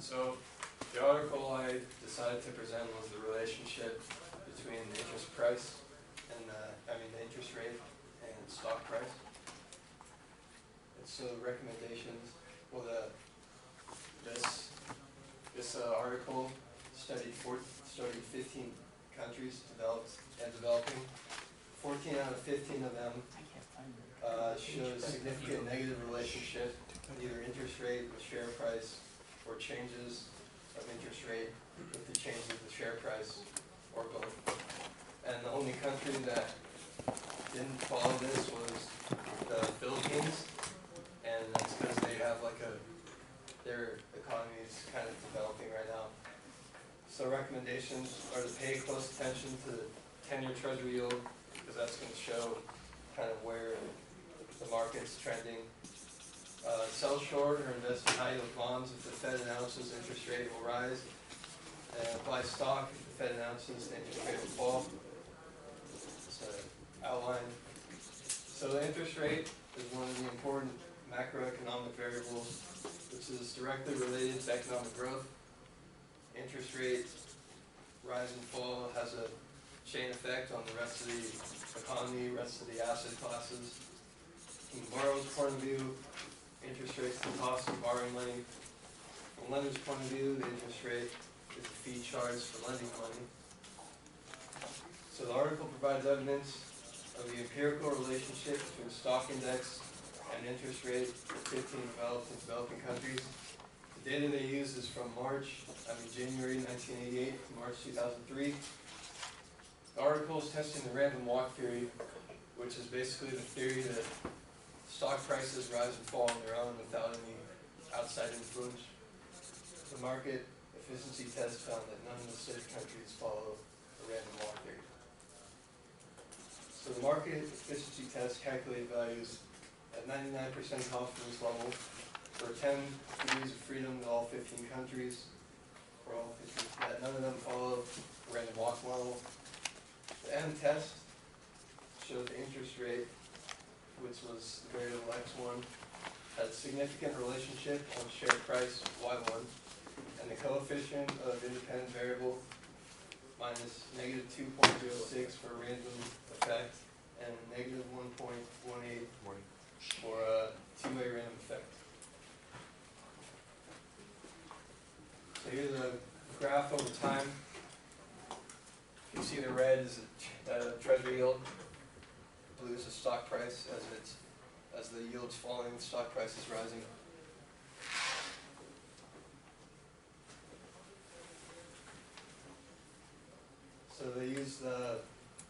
So the article I decided to present was the relationship between the interest price and the interest rate and stock price. And so the recommendations, well, this article studied 15 countries developing. 14 out of 15 of them showed a significant negative relationship with either interest rate with share price or changes of interest rate with the changes of the share price or both. And the only country that didn't follow this was the Philippines, and that's because they have their economy is kind of developing right now. So recommendations are to pay close attention to the 10-year treasury yield, because that's going to show kind of where the market's trending. Sell short or invest in high-yield bonds if the Fed announces interest rate will rise, and buy stock if the Fed announces the interest rate will fall. It's an outline. So the interest rate is one of the important macroeconomic variables, which is directly related to economic growth. Interest rate rise and fall has a chain effect on the rest of the economy, rest of the asset classes. From the borrower's point of view, interest rate's the cost of borrowing money. From the lender's point of view, the interest rate is the fee charged for lending money. So the article provides evidence of the empirical relationship between stock index and interest rate for 15 developed and developing countries. The data they use is from January 1988 to March 2003. The article is testing the random walk theory, which is basically the theory that stock prices rise and fall on their own without any outside influence. The market efficiency test found that none of the studied countries follow the random walk theory. So the market efficiency test calculated values at 99% confidence level for 10 degrees of freedom to all 15 countries, that none of them follow the random walk model. The M test showed the interest rate, which was the variable x1, had a significant relationship on share price y1, and the coefficient of independent variable minus negative 2.06 for a random effect and negative 1.18 for a two-way random effect. So here's a graph over time. You can see the red is the treasury yield, blue is the stock price. As the yield's falling, the stock price is rising. So they use the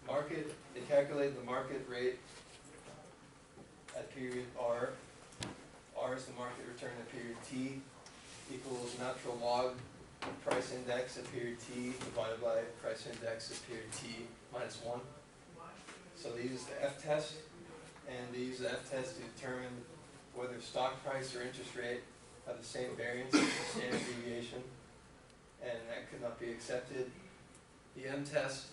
market, they calculate the market rate at period R. R is the market return at period T, equals natural log price index at period T divided by price index at period T minus 1. So they use the F test, and they use the F test to determine whether stock price or interest rate have the same variance as the standard deviation, and that could not be accepted. The M test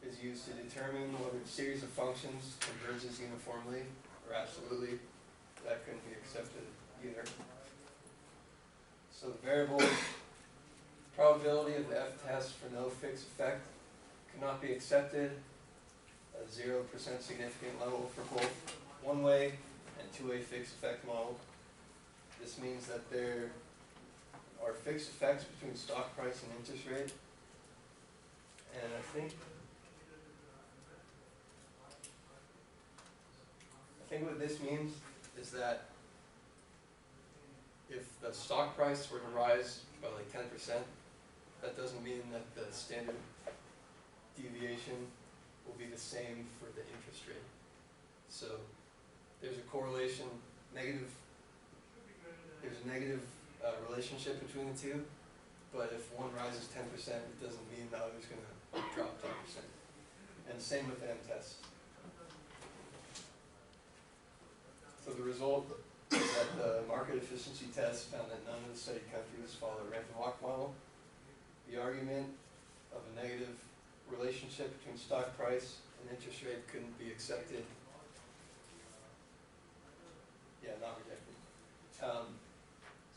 is used to determine whether a series of functions converges uniformly or absolutely. That couldn't be accepted either. So the variable probability of the F test for no fixed effect could not be accepted. A 0% significant level for both one-way and two-way fixed effect model. This means that there are fixed effects between stock price and interest rate. And I think what this means is that if the stock price were to rise by like 10%, that doesn't mean that the standard deviation will be the same for the interest rate. So there's a correlation, there's a negative relationship between the two, but if one rises 10%, it doesn't mean the other's going to drop 10%. And same with the M test. So the result is that the market efficiency test found that none of the studied countries follow the random walk model. The argument of a negative relationship between stock price and interest rate couldn't be accepted. Yeah, not rejected.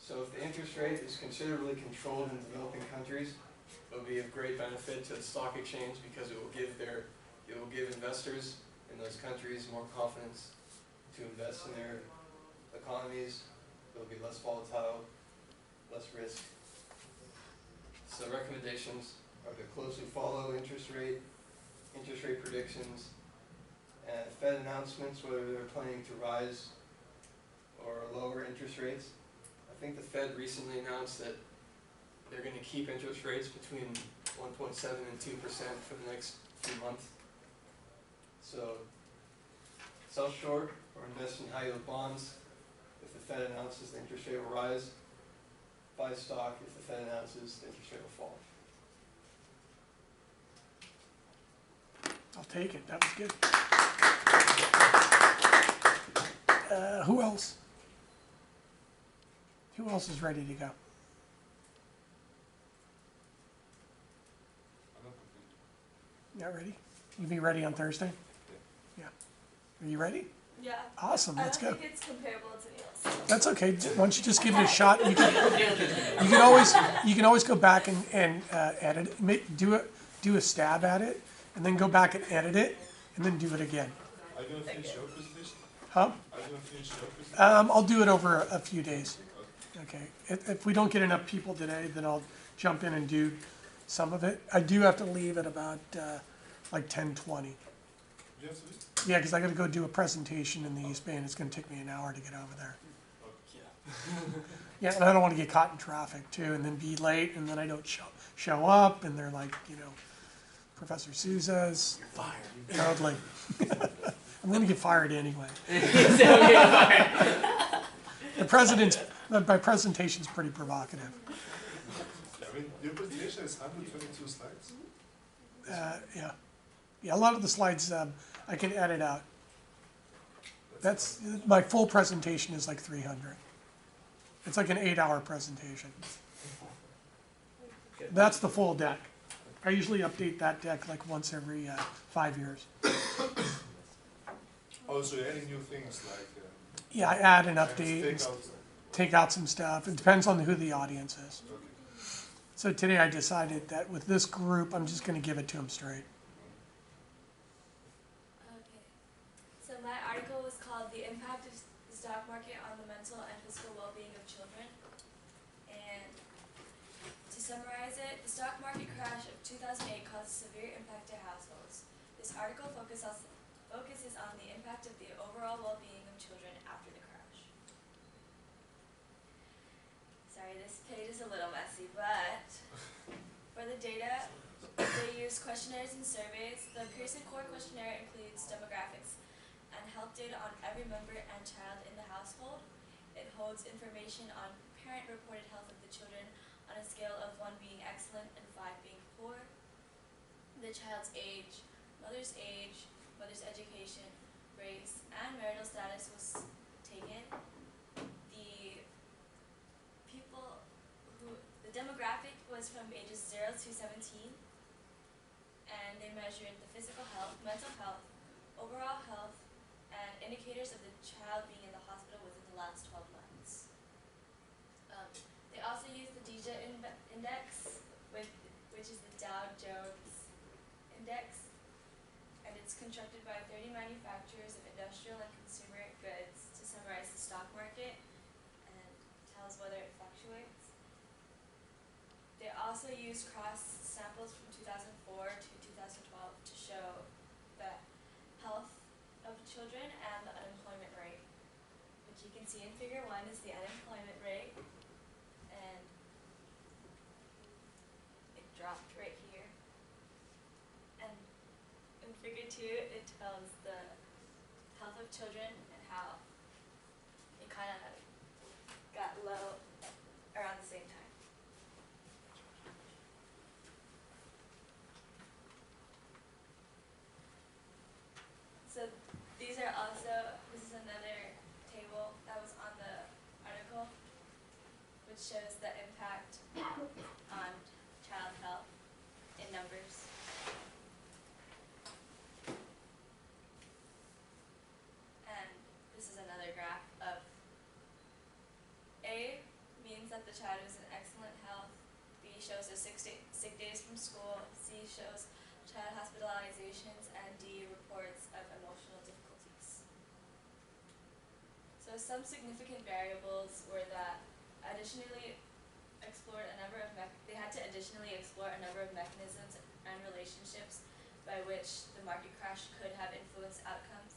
So if the interest rate is considerably controlled in developing countries, it will be of great benefit to the stock exchange because it will give investors in those countries more confidence to invest in their economies. It will be less volatile, less risk. So recommendations are to closely follow interest rate predictions, and Fed announcements whether they're planning to rise or lower interest rates. I think the Fed recently announced that they're going to keep interest rates between 1.7 and 2% for the next few months. So sell short or invest in high yield bonds if the Fed announces the interest rate will rise. Buy stock if the Fed announces the interest rate will fall. I'll take it. That was good. Who else? Who else is ready to go? Not ready? You be ready on Thursday? Yeah. Are you ready? Yeah. Awesome. Let's go. I don't think it's comparable to Neil's. That's okay. Why don't you just give it a shot? You can always go back and edit it. Do a stab at it, and then go back and edit it, and then do it again. Are you going to finish your presentation? Huh? Are you going to finish your presentation? I'll do it over a few days. Okay. If we don't get enough people today, then I'll jump in and do some of it. I do have to leave at about like 10:20. You have to leave? Yeah, because I got to go do a presentation in the East Bay, and it's going to take me an hour to get over there. Yeah, and I don't want to get caught in traffic too, and then be late, and then I don't show up, and they're like, you know, Professor Souza's. You're fired. Totally. I'm going to get fired anyway. My presentation's pretty provocative. I mean, your presentation is 122 slides. Yeah, a lot of the slides I can edit out. That's my full presentation is like 300. It's like an 8-hour presentation. That's the full deck. I usually update that deck like once every 5 years. Oh, so you're adding new things like... Yeah, I add and take update, out... take out some stuff. It depends on who the audience is. Okay. So today I decided that with this group, I'm just going to give it to them straight. Okay. So my article was called "The Impact of the Stock Market on the Mental and Physical Well-Being of Children." And to summarize it, the stock market crash of 2008 caused a severe impact to households. This article focuses on the impact of the overall well-being of children after the crash. Sorry, this page is a little messy, but for the data, they use questionnaires and surveys. The Pearson Core questionnaire includes demographics and health data on every member and child in the household. It holds information on parent-reported health of the children on a scale of 1 being excellent and 5 being poor. The child's age, mother's education, race, and marital status was taken. The demographic was from ages 0 to 17, and they measured the physical health, mental health, overall health, and indicators of the child being in the hospital within the last 12 months. They also used the DIJA index, which is the Dow Jones Index, and it's constructed by 30 manufacturers of industrial and consumer goods to summarize the stock market and tells whether it fluctuates. They also used cross samples from 2004 to 2012 to show the health of children and the unemployment rate, which you can see in figure 1 is the unemployment rate, and it dropped right here. And in figure 2, it tells the health of children and how it kind of got low around the same time. So this is another table that was on the article, which shows the impact on child health in numbers. And this is another graph of A means shows the sick days from school, C shows child hospitalizations, and D reports of emotional difficulties. So some significant variables were that they had to additionally explore a number of mechanisms and relationships by which the market crash could have influenced outcomes.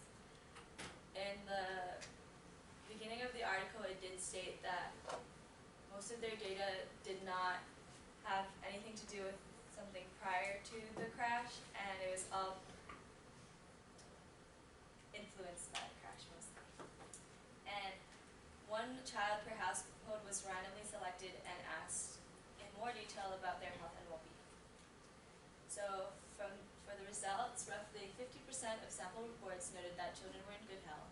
In the beginning of the article, it did state that most of their data did not have anything to do with something prior to the crash, and it was all influenced by the crash mostly. And one child per household was randomly selected and asked in more detail about their health and well-being. So for the results, roughly 50% of sample reports noted that children were in good health,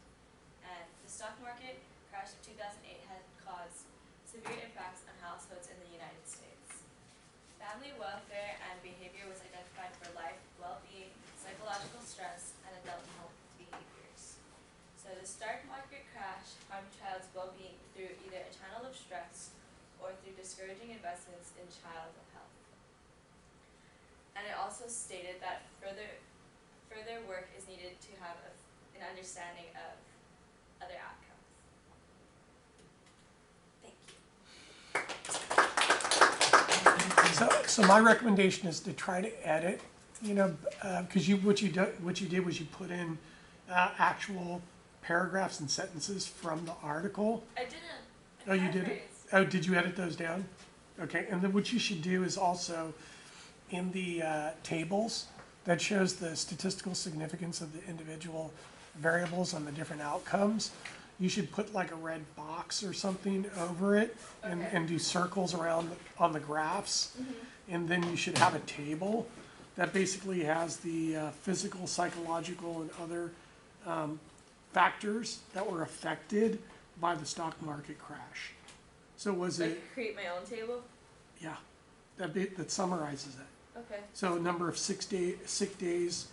and the stock market crash of 2008 had caused severe impacts on households in the United States. Family welfare and behavior was identified for life, well-being, psychological stress, and adult health behaviors. So the stock market crash harmed child's well-being through either a channel of stress or through discouraging investments in child health. And it also stated that further work is needed to have an understanding of other outcomes. Thank you. So my recommendation is to try to edit, because what you did was you put in actual paragraphs and sentences from the article. I didn't. Oh, you did it? Oh, did you edit those down? Okay, and then what you should do is also in the tables that shows the statistical significance of the individual variables on the different outcomes, you should put like a red box or something over it and do circles around on the graphs. Mm-hmm. And then you should have a table that basically has the physical, psychological, and other factors that were affected by the stock market crash. So was it? Create my own table? Yeah, that summarizes it. Okay. So a number of sick days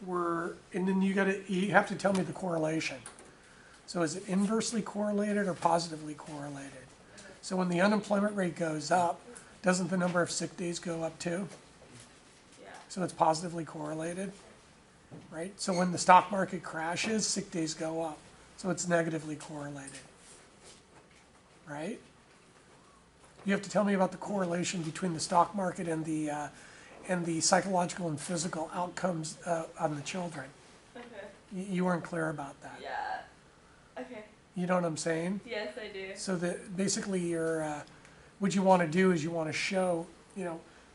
were, and then you have to tell me the correlation. So is it inversely correlated or positively correlated? Okay. So when the unemployment rate goes up, doesn't the number of sick days go up too? Yeah. So it's positively correlated, right? So when the stock market crashes, sick days go up. So it's negatively correlated, right? You have to tell me about the correlation between the stock market and the psychological and physical outcomes on the children. Okay. You weren't clear about that. Yeah. Okay. You know what I'm saying? Yes, I do. So that basically what you want to do is you want to show,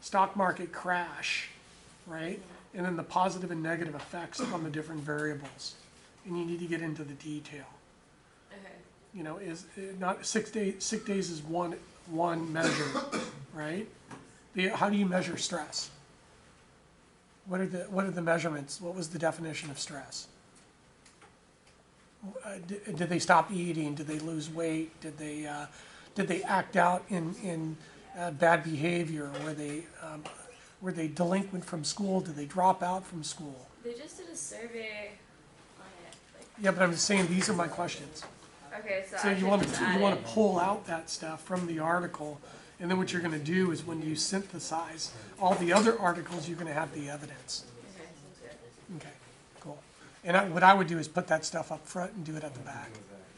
stock market crash, right? And then the positive and negative effects on the different variables. And you need to get into the detail. Okay. Is not sick days is one measure, right? How do you measure stress? What are the measurements? What was the definition of stress? Did they stop eating? Did they lose weight? Did they act out in bad behavior? Were they delinquent from school? Did they drop out from school? They just did a survey on it. Yeah, but I'm just saying these are my questions. Okay, So you want to pull out that stuff from the article, and then what you're going to do is when you synthesize all the other articles, you're going to have the evidence. Okay, sounds good. Okay, cool. And what I would do is put that stuff up front and do it at the back.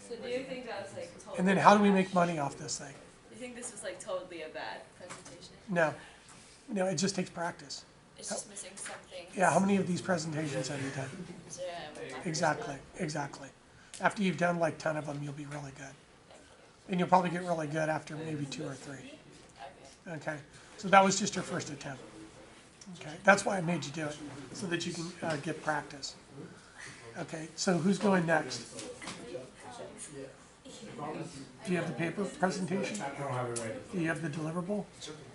So do you think that was totally? And then how do we make money off this thing? Do you think this was totally a bad presentation? No, it just takes practice. It's just missing something. Yeah, how many of these presentations have you done? Yeah. Exactly. After you've done 10 of them, you'll be really good. And you'll probably get really good after maybe 2 or 3. Okay, so that was just your first attempt. Okay, that's why I made you do it, so that you can get practice. Okay, so who's going next? Do you have the paper presentation? I don't have it ready. Do you have the deliverable?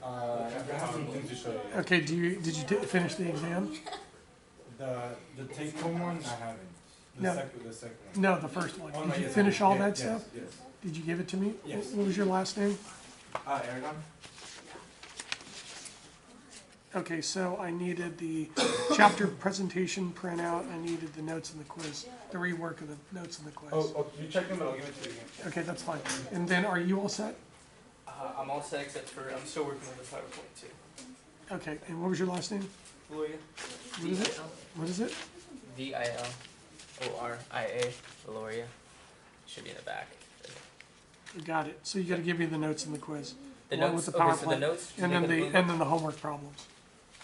I have some things to show you. Okay, did you finish the exam? The take-home one, I haven't. No. The second one. No, the first one. Oh, Did no, you yes, finish all that yes, stuff? Yes. Did you give it to me? Yes. What was your last name? Aragon? Okay, so I needed the chapter presentation printout, I needed the notes in the quiz, the rework of the notes in the quiz. Oh, you check them, but I'll give it to you again. Okay, that's fine. And then are you all set? I'm all set except for I'm still working on the PowerPoint too. Okay, and what was your last name? Gloria. What is it? What is it? VILORIA. Valoria. Should be in the back. Got it. So you gotta give me the notes in the quiz. The along notes. with the Okay, so the PowerPoint, notes. And then the homework problems.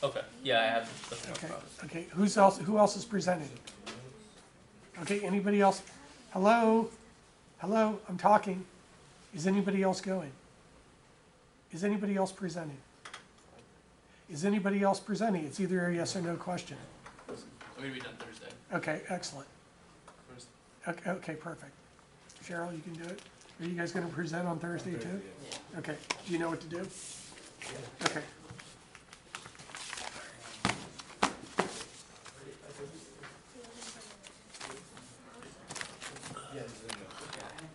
Okay. Yeah, I have the homework Okay, problems. okay, who else is presenting? Okay, anybody else? Hello? Hello, I'm talking. Is anybody else going? Is anybody else presenting? Is anybody else presenting? It's either a yes or no question. I'm gonna be done Thursday. Okay, excellent. Thursday. Okay, perfect. Cheryl, you can do it? Are you guys gonna present on Thursday too? Yeah. Okay, do you know what to do? Okay,